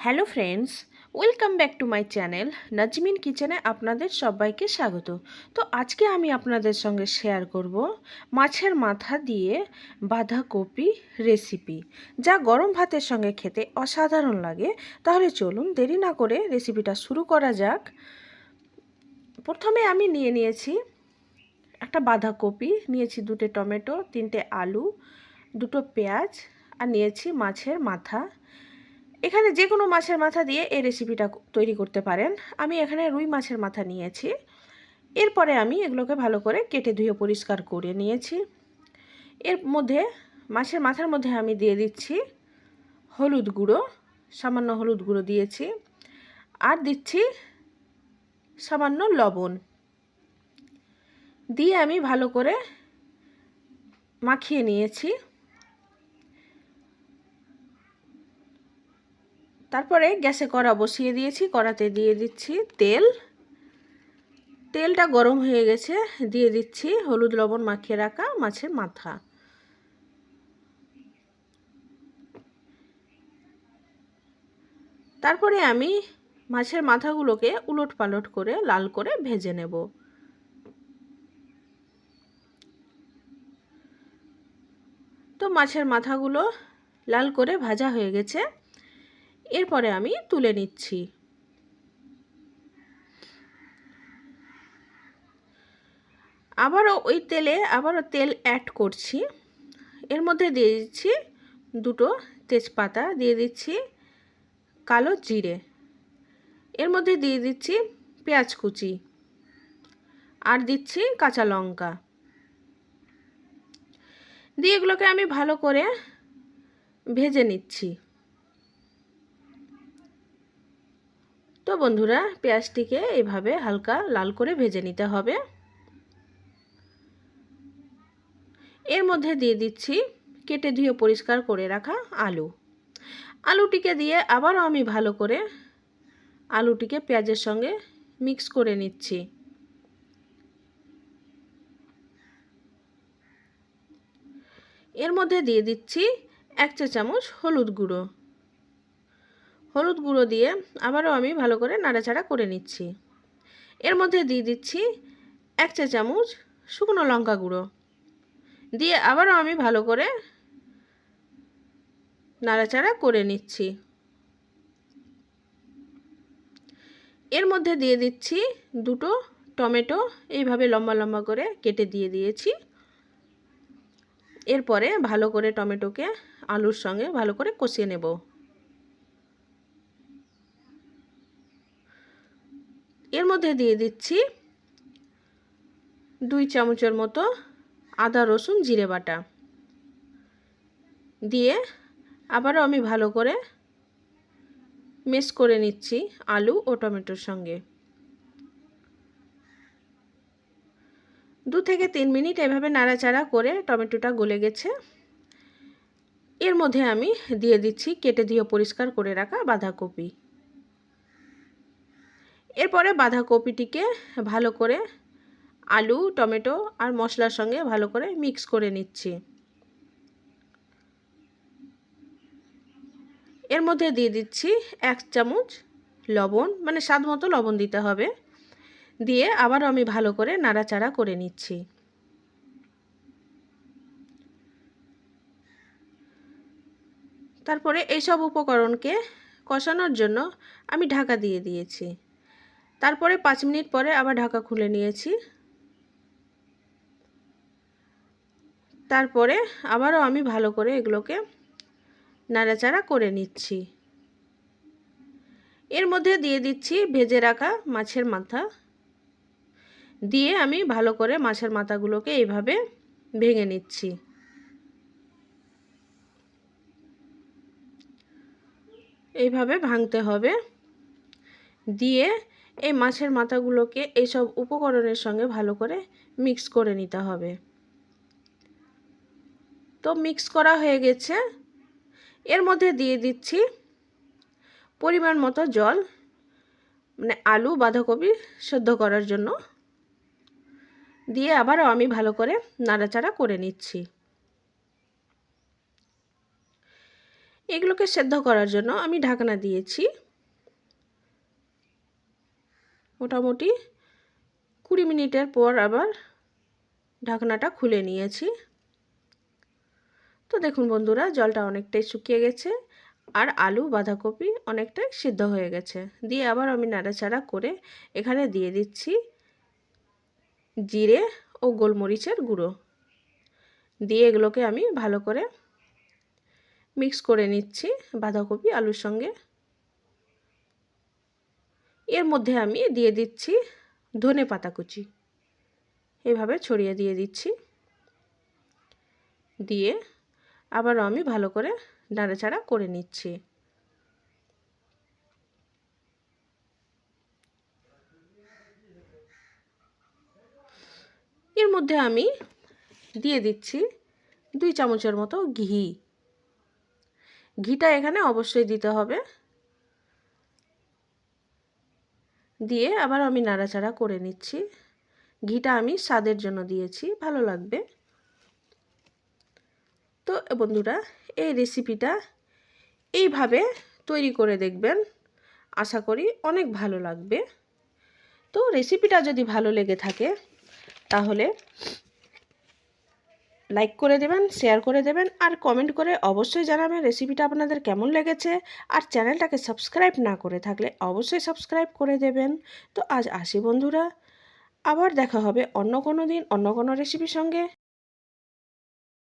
Hello friends, welcome back to my channel Nazmin কিচেনে আপনাদের সবাইকে স্বাগত। তো আজকে আমি আপনাদের সঙ্গে শেয়ার করব মাছের মাথা দিয়ে বাঁধাকপি রেসিপি, যা গরম ভাতের সঙ্গে খেতে অসাধারণ লাগে। তাহলে চলুন দেরি না করে রেসিপিটা শুরু করা যাক। প্রথমে আমি নিয়েছি একটা বাঁধাকপি, নিয়েছি দুটো টমেটো, তিনটে আলু, দুটো পেঁয়াজ আর নিয়েছি মাছের মাথা। এখানে যে কোনো মাছের মাথা দিয়ে এই রেসিপিটা তৈরি করতে পারেন। আমি এখানে রুই মাছের মাথা নিয়েছি। এরপরে আমি এগুলোকে ভালো করে কেটে ধুয়ে পরিষ্কার করে নিয়েছি। এর মধ্যে মাছের মাথার মধ্যে আমি দিয়ে দিচ্ছি হলুদ গুঁড়ো, সামান্য হলুদ গুঁড়ো দিয়েছি, আর দিচ্ছি সামান্য লবণ দিয়ে আমি ভালো করে মাখিয়ে নিয়েছি। তারপরে গ্যাসে কড়া বসিয়ে দিয়েছি, কড়াতে দিয়ে দিচ্ছি তেল। তেলটা গরম হয়ে গেছে, দিয়ে দিচ্ছি হলুদ লবণ মাখিয়ে রাখা মাছের মাথা। তারপরে আমি মাছের মাথাগুলোকে উলট পালট করে লাল করে ভেজে নেব। তো মাছের মাথাগুলো লাল করে ভাজা হয়ে গেছে, এরপরে আমি তুলে নিচ্ছি। আবারও ওই তেলে তেল অ্যাড করছি। এর মধ্যে দিয়ে দিচ্ছি দুটো তেজপাতা, দিয়ে দিচ্ছি কালো জিরে, এর মধ্যে দিয়ে দিচ্ছি পেঁয়াজ কুচি, আর দিচ্ছি কাঁচা লঙ্কা দিয়ে এগুলোকে আমি ভালো করে ভেজে নিচ্ছি। তো বন্ধুরা, পেঁয়াজটিকে এভাবে হালকা লাল করে ভেজে নিতে হবে। এর মধ্যে দিয়ে দিচ্ছি কেটে ধুয়ে পরিষ্কার করে রাখা আলুটিকে দিয়ে আবারও আমি ভালো করে আলুটিকে পেঁয়াজের সঙ্গে মিক্স করে নিচ্ছি। এর মধ্যে দিয়ে দিচ্ছি 1 চা চামচ হলুদ গুঁড়ো দিয়ে আবারও আমি ভালো করে নাড়াচাড়া করে নিচ্ছি। এর মধ্যে দিয়ে দিচ্ছি 1 চা চামচ শুকনো লঙ্কা গুঁড়ো দিয়ে আবারও আমি ভালো করে নাড়াচাড়া করে নিচ্ছি। এর মধ্যে দিয়ে দিচ্ছি দুটো টমেটো, এইভাবে লম্বা লম্বা করে কেটে দিয়ে দিয়েছি। এরপরে ভালো করে টমেটোকে আলুর সঙ্গে ভালো করে কষিয়ে নেব। এর মধ্যে দিয়ে দিচ্ছি 2 চামচের মতো আদা রসুন জিরে বাটা দিয়ে আবারও আমি ভালো করে মেশ করে নিচ্ছি আলু ও টমেটোর সঙ্গে। 2 থেকে 3 মিনিট এভাবে নাড়াচাড়া করে টমেটোটা গলে গেছে। এর মধ্যে আমি দিয়ে দিচ্ছি কেটে ধুয়ে পরিষ্কার করে রাখা বাঁধাকপি। এরপরে বাঁধাকপিটিকে ভালো করে আলু টমেটো আর মশলার সঙ্গে ভালো করে মিক্স করে নিচ্ছি। এর মধ্যে দিয়ে দিচ্ছি 1 চামচ লবণ, মানে স্বাদ মতো লবণ দিতে হবে, দিয়ে আবারও আমি ভালো করে নাড়াচাড়া করে নিচ্ছি। তারপরে এইসব উপকরণকে কষানোর জন্য আমি ঢাকা দিয়ে দিয়েছি। তারপরে 5 মিনিট পরে আবার ঢাকা খুলে নিয়েছি। তারপরে আবারও আমি ভালো করে এগুলোকে নাড়াচাড়া করে নিচ্ছি। এর মধ্যে দিয়ে দিচ্ছি ভেজে রাখা মাছের মাথা, দিয়ে আমি ভালো করে মাছের মাথাগুলোকে এইভাবে ভেঙে নিচ্ছি। এইভাবে ভাঙতে হবে, দিয়ে এই মাছের মাথাগুলোকে এইসব উপকরণের সঙ্গে ভালো করে মিক্স করে নিতে হবে। তো মিক্স করা হয়ে গেছে। এর মধ্যে দিয়ে দিচ্ছি পরিমাণ মতো জল, মানে আলু বাঁধাকপি সেদ্ধ করার জন্য, দিয়ে আবারও আমি ভালো করে নাড়াচাড়া করে নিচ্ছি। এগুলোকে সেদ্ধ করার জন্য আমি ঢাকনা দিয়েছি মোটামুটি 20 মিনিটের পর আবার ঢাকনাটা খুলে নিয়েছি। তো দেখুন বন্ধুরা, জলটা অনেকটাই শুকিয়ে গেছে আর আলু বাঁধাকপি অনেকটাই সিদ্ধ হয়ে গেছে। দিয়ে আবার আমি নাড়াচাড়া করে এখানে দিয়ে দিচ্ছি জিরে ও গোলমরিচের গুঁড়ো। দিয়ে এগুলোকে আমি ভালো করে মিক্স করে নিচ্ছি বাঁধাকপি আলুর সঙ্গে। এর মধ্যে আমি দিয়ে দিচ্ছি ধনেপাতা কুচি, এভাবে ছড়িয়ে দিয়ে দিচ্ছি। দিয়ে আবারও আমি ভালো করে নাড়াচাড়া করে নিচ্ছি। এর মধ্যে আমি দিয়ে দিচ্ছি 2 চামচের মতো ঘি। ঘিটা এখানে অবশ্যই দিতে হবে। দিয়ে আবার আমি নাড়াচাড়া করে নিচ্ছি। ঘিটা আমি স্বাদের জন্য দিয়েছি, ভালো লাগবে। তো বন্ধুরা, এই রেসিপিটা এইভাবে তৈরি করে দেখবেন, আশা করি অনেক ভালো লাগবে। তো রেসিপিটা যদি ভালো লেগে থাকে তাহলে লাইক করে দেবেন, শেয়ার করে দেবেন আর কমেন্ট করে অবশ্যই জানাবেন রেসিপিটা আপনাদের কেমন লেগেছে। আর চ্যানেলটাকে সাবস্ক্রাইব না করে থাকলে অবশ্যই সাবস্ক্রাইব করে দেবেন। তো আজ আসি বন্ধুরা, আবার দেখা হবে অন্য কোনো দিন অন্য কোনো রেসিপির সঙ্গে।